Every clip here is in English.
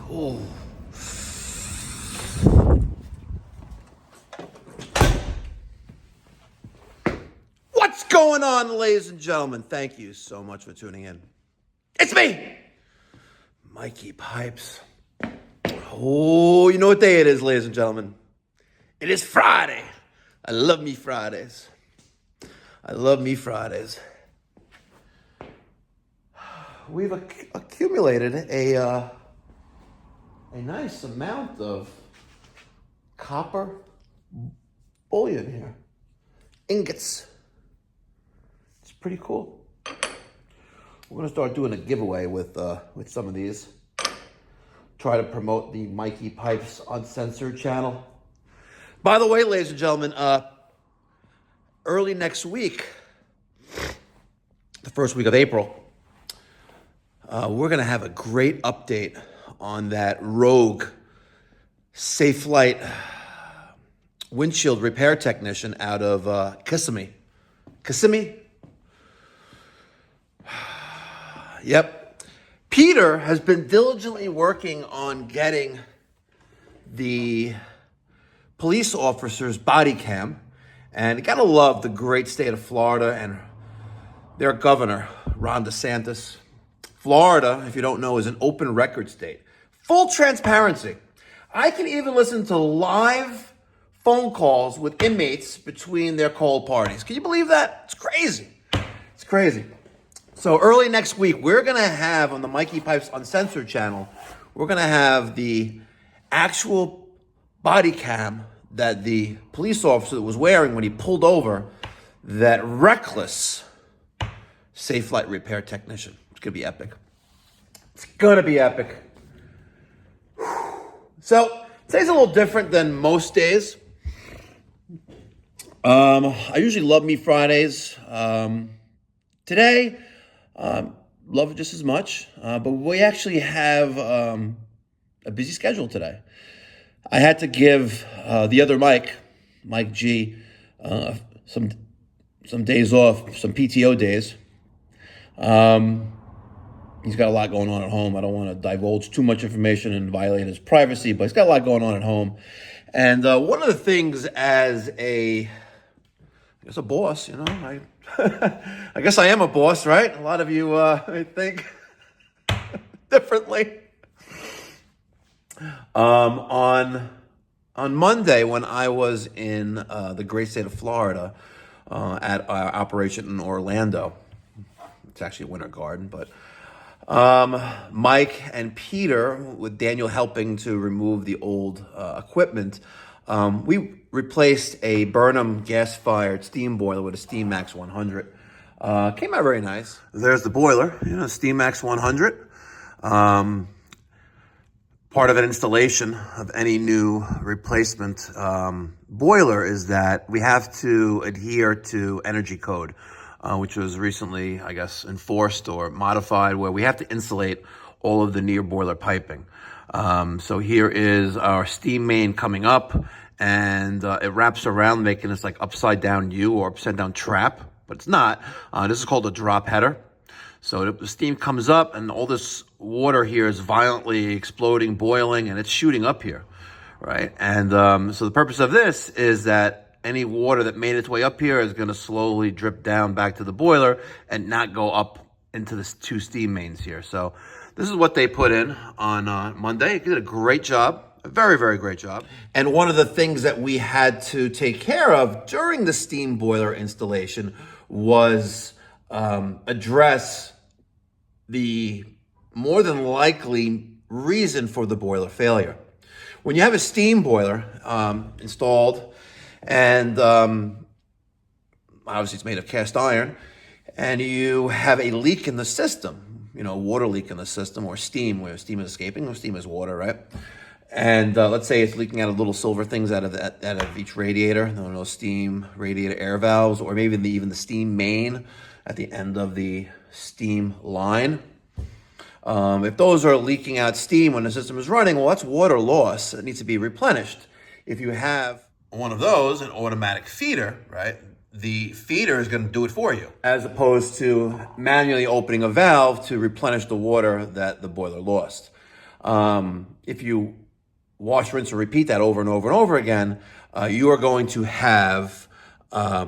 Oh. What's going on, ladies and gentlemen? Thank you so much for tuning in. It's me, Mikey Pipes. Oh, you know what day it is, ladies and gentlemen? It is Friday. I love me Fridays. We've accumulated a nice amount of copper bullion here. Ingots. It's pretty cool. We're gonna start doing a giveaway with some of these. Try to promote the Mikey Pipes Uncensored channel. By the way, ladies and gentlemen, early next week, the first week of April, we're gonna have a great update on that rogue Safe Flight windshield repair technician out of Kissimmee. Kissimmee? Yep. Peter has been diligently working on getting the police officer's body cam, and you gotta love the great state of Florida and their governor, Ron DeSantis. Florida, if you don't know, is an open record state. Full transparency. I can even listen to live phone calls with inmates between their cold parties. Can you believe that? It's crazy. It's crazy. So early next week, we're going to have on the Mikey Pipes Uncensored channel, we're going to have the actual body cam that the police officer was wearing when he pulled over that reckless Safe Flight repair technician. It's going to be epic. It's going to be epic. So today's a little different than most days. I usually love me Fridays. Today, love it just as much. But we actually have a busy schedule today. I had to give the other Mike G, some days off, some PTO days. He's got a lot going on at home. I don't want to divulge too much information and violate his privacy, but he's got a lot going on at home. And one of the things as a boss, you know, I guess I am a boss, right? A lot of you think differently. On Monday, when I was in the great state of Florida at our operation in Orlando, it's actually a winter garden, but Mike and Peter, with Daniel helping to remove the old equipment, we replaced a Burnham gas-fired steam boiler with a Steam Max 100. Came out very nice. There's the boiler, Steam Max 100. Part of an installation of any new replacement boiler is that we have to adhere to energy code, which was recently, I guess, enforced or modified, where we have to insulate all of the near boiler piping. So here is our steam main coming up, and it wraps around, making this like upside down U or upside down trap, but it's not. This is called a drop header. So the steam comes up, and all this water here is violently exploding, boiling, and it's shooting up here, right? And so the purpose of this is that any water that made its way up here is going to slowly drip down back to the boiler and not go up into the two steam mains here. So this is what they put in on Monday. They did a great job, a very, very great job. And one of the things that we had to take care of during the steam boiler installation was address the more than likely reason for the boiler failure. When you have a steam boiler installed, and obviously it's made of cast iron, and you have a leak in the system, water leak in the system, or steam, where steam is escaping, or steam is water, right? And let's say it's leaking out of little silver things out of each radiator, those steam radiator air valves, or maybe even the steam main at the end of the steam line. If those are leaking out steam when the system is running, well, that's water loss that needs to be replenished. If you have one of those, an automatic feeder, right, the feeder is going to do it for you, as opposed to manually opening a valve to replenish the water that the boiler lost. If you wash, rinse, and repeat that over and over and over again, you are going to have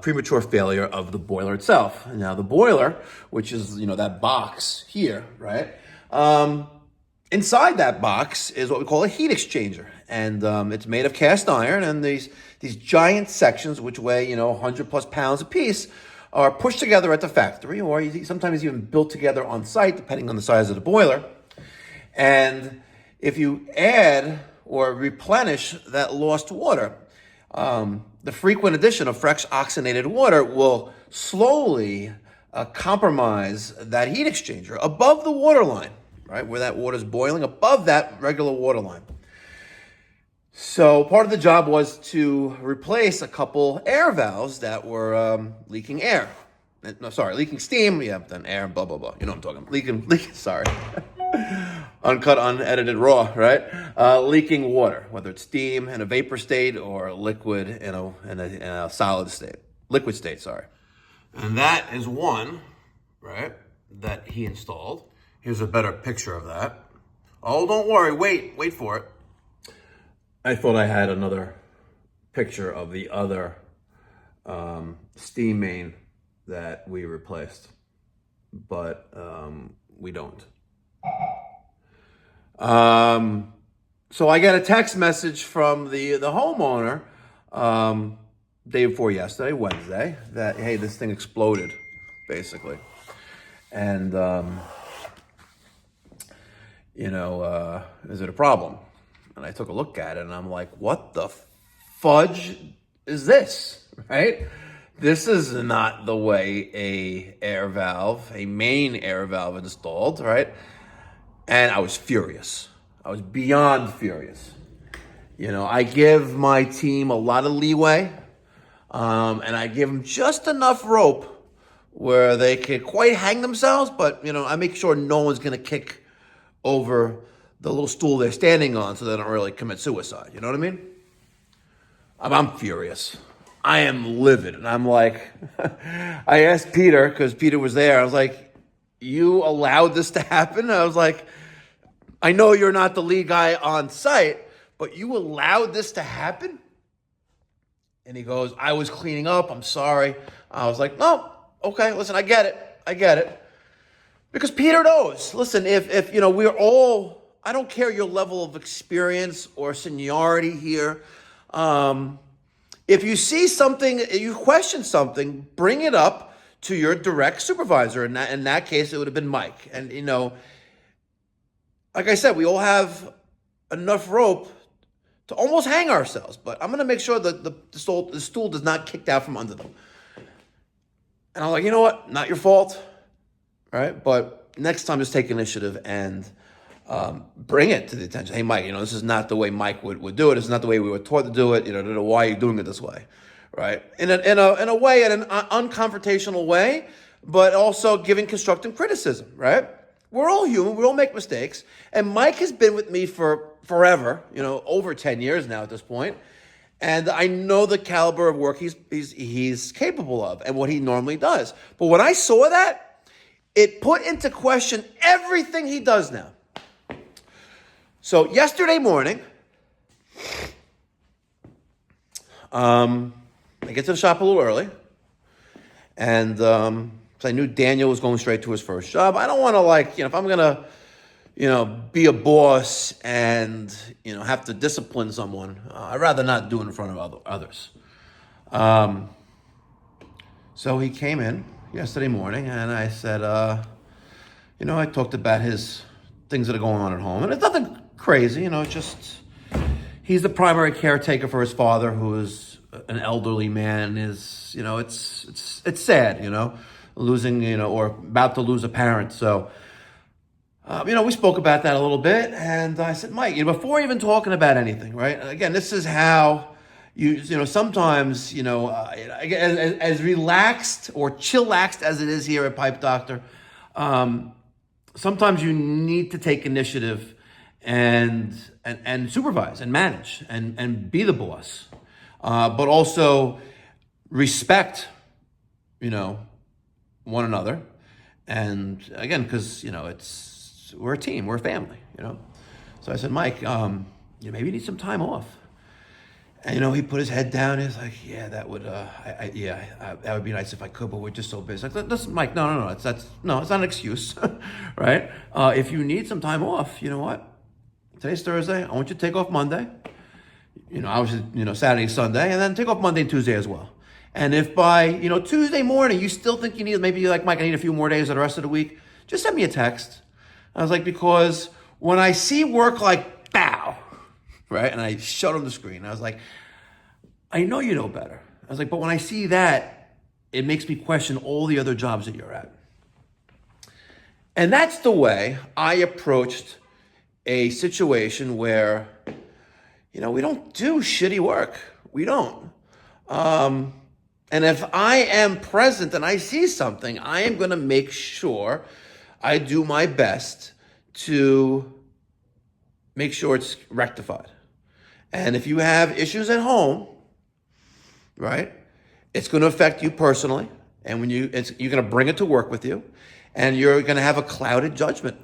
premature failure of the boiler itself. Now, the boiler, which is that box here, right? Inside that box is what we call a heat exchanger, and it's made of cast iron. And these giant sections, which weigh 100 plus pounds a piece, are pushed together at the factory, or sometimes even built together on site, depending on the size of the boiler. And if you add or replenish that lost water, the frequent addition of fresh oxygenated water will slowly compromise that heat exchanger above the water line, right? Where that water is boiling, above that regular water line. So part of the job was to replace a couple air valves that were leaking air. No, sorry, leaking steam. Yeah, then air, blah, blah, blah. You know what I'm talking about. Leaking, sorry. Uncut, unedited, raw, right? Leaking water, whether it's steam in a vapor state or liquid in a solid state. Liquid state, sorry. And that is one, right, that he installed. Here's a better picture of that. Oh, don't worry. Wait for it. I thought I had another picture of the other steam main that we replaced, but we don't. So I got a text message from the homeowner day before yesterday, Wednesday, that, hey, this thing exploded, basically. And, is it a problem? And I took a look at it, and I'm like, what the fudge is this, right? This is not the way a main air valve installed, right? And I was furious. I was beyond furious. I give my team a lot of leeway, and I give them just enough rope where they can quite hang themselves, but, I make sure no one's going to kick over the little stool they're standing on so they don't really commit suicide. You know what I mean? I'm furious. I am livid. And I'm like, I asked Peter, because Peter was there. I was like, you allowed this to happen? I was like, I know you're not the lead guy on site, but you allowed this to happen? And he goes, I was cleaning up. I'm sorry. I was like, no, okay, listen, I get it. Because Peter knows. Listen, if we're all, I don't care your level of experience or seniority here. If you see something, you question something, bring it up to your direct supervisor. In that case, it would have been Mike. And, like I said, we all have enough rope to almost hang ourselves. But I'm going to make sure that the stool does not kick out from under them. And I'm like, you know what? Not your fault. Right? But next time, just take initiative and bring it to the attention. Hey, Mike, this is not the way Mike would do it. This is not the way we were taught to do it. Why are you doing it this way? Right? In a way, in an unconfrontational way, but also giving constructive criticism, right? We're all human. We all make mistakes. And Mike has been with me for forever, over 10 years now at this point. And I know the caliber of work he's capable of and what he normally does. But when I saw that, it put into question everything he does now. So yesterday morning, I get to the shop a little early, and so I knew Daniel was going straight to his first job. I don't want to if I'm going to, be a boss and, have to discipline someone, I'd rather not do it in front of others. So he came in yesterday morning, and I said, I talked about his things that are going on at home, and it's nothing crazy, just he's the primary caretaker for his father, who is an elderly man. Is it's sad, losing or about to lose a parent. So we spoke about that a little bit, and I said, Mike, before even talking about anything, right? Again, this is how sometimes as relaxed or chillaxed as it is here at Pipe Doctor, sometimes you need to take initiative and supervise and manage and be the boss, but also respect, one another. And again, because, we're a team, we're a family, So I said, Mike, maybe you need some time off. And he put his head down. He's like, yeah, that would, that would be nice if I could, but we're just so busy. Like, listen, Mike, no, it's not an excuse, right? If you need some time off, you know what? Today's Thursday. I want you to take off Monday. Obviously, Saturday, Sunday, and then take off Monday and Tuesday as well. And if by, Tuesday morning you still think you need, maybe you're like, Mike, I need a few more days of the rest of the week, just send me a text. I was like, because when I see work like bow, right? And I shut on the screen. I was like, I know you know better. I was like, but when I see that, it makes me question all the other jobs that you're at. And that's the way I approached a situation where, we don't do shitty work. We don't. And if I am present and I see something, I am going to make sure I do my best to make sure it's rectified. And if you have issues at home, right, it's going to affect you personally. And you're going to bring it to work with you, and you're going to have a clouded judgment,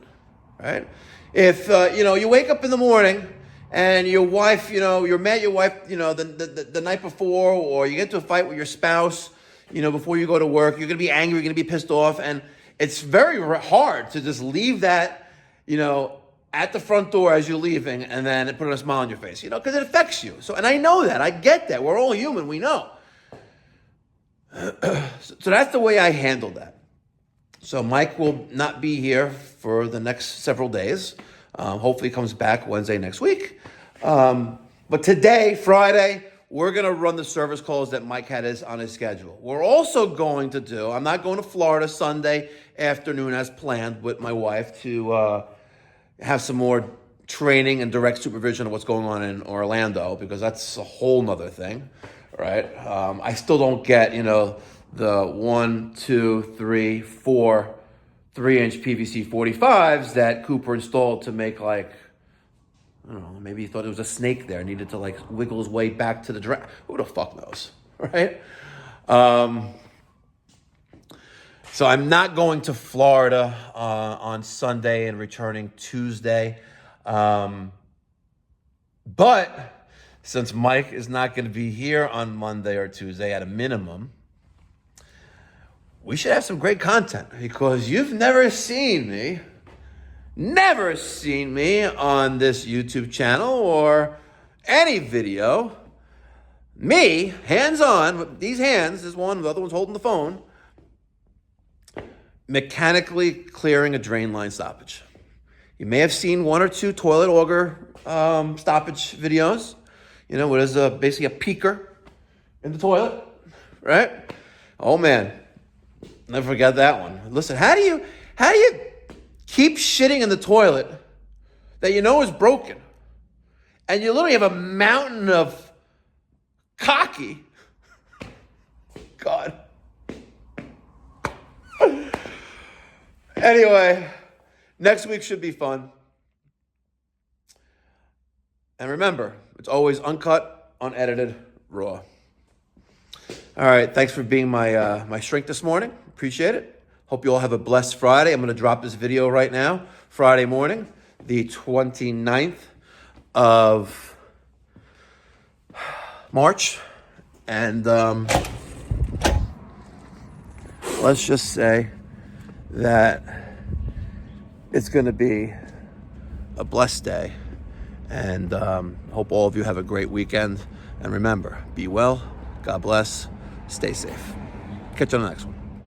right? If, you wake up in the morning and your wife, you're mad at your wife, the night before, or you get into a fight with your spouse, before you go to work, you're going to be angry, you're going to be pissed off. And it's very hard to just leave that, at the front door as you're leaving and then put a smile on your face, because it affects you. So, and I know that, I get that. We're all human, we know. So that's the way I handled that. So Mike will not be here for the next several days. Hopefully he comes back Wednesday next week. But today, Friday, we're going to run the service calls that Mike had on his schedule. We're also going to do, I'm not going to Florida Sunday afternoon as planned with my wife to have some more training and direct supervision of what's going on in Orlando, because that's a whole nother thing, right? I still don't get, the 1, 2, 3, 4 3-inch PVC 45s that Cooper installed to make, like, I don't know, maybe he thought it was a snake there, needed to like wiggle his way back to the draft. Who the fuck knows, right? So I'm not going to Florida on Sunday and returning Tuesday. But since Mike is not going to be here on Monday or Tuesday at a minimum, we should have some great content, because you've never seen me on this YouTube channel or any video. Me, hands-on, with these hands, this one, the other one's holding the phone, mechanically clearing a drain line stoppage. You may have seen 1 or 2 toilet auger stoppage videos, where there's basically a peaker in the toilet, right? Oh man, never forget that one. Listen, how do you keep shitting in the toilet that is broken, and you literally have a mountain of cocky? God. Anyway, next week should be fun. And remember, it's always uncut, unedited, raw. All right, thanks for being my shrink this morning. Appreciate it. Hope you all have a blessed Friday. I'm going to drop this video right now, Friday morning, the 29th of March. And let's just say that it's going to be a blessed day. And hope all of you have a great weekend. And remember, be well, God bless, stay safe. Catch you on the next one.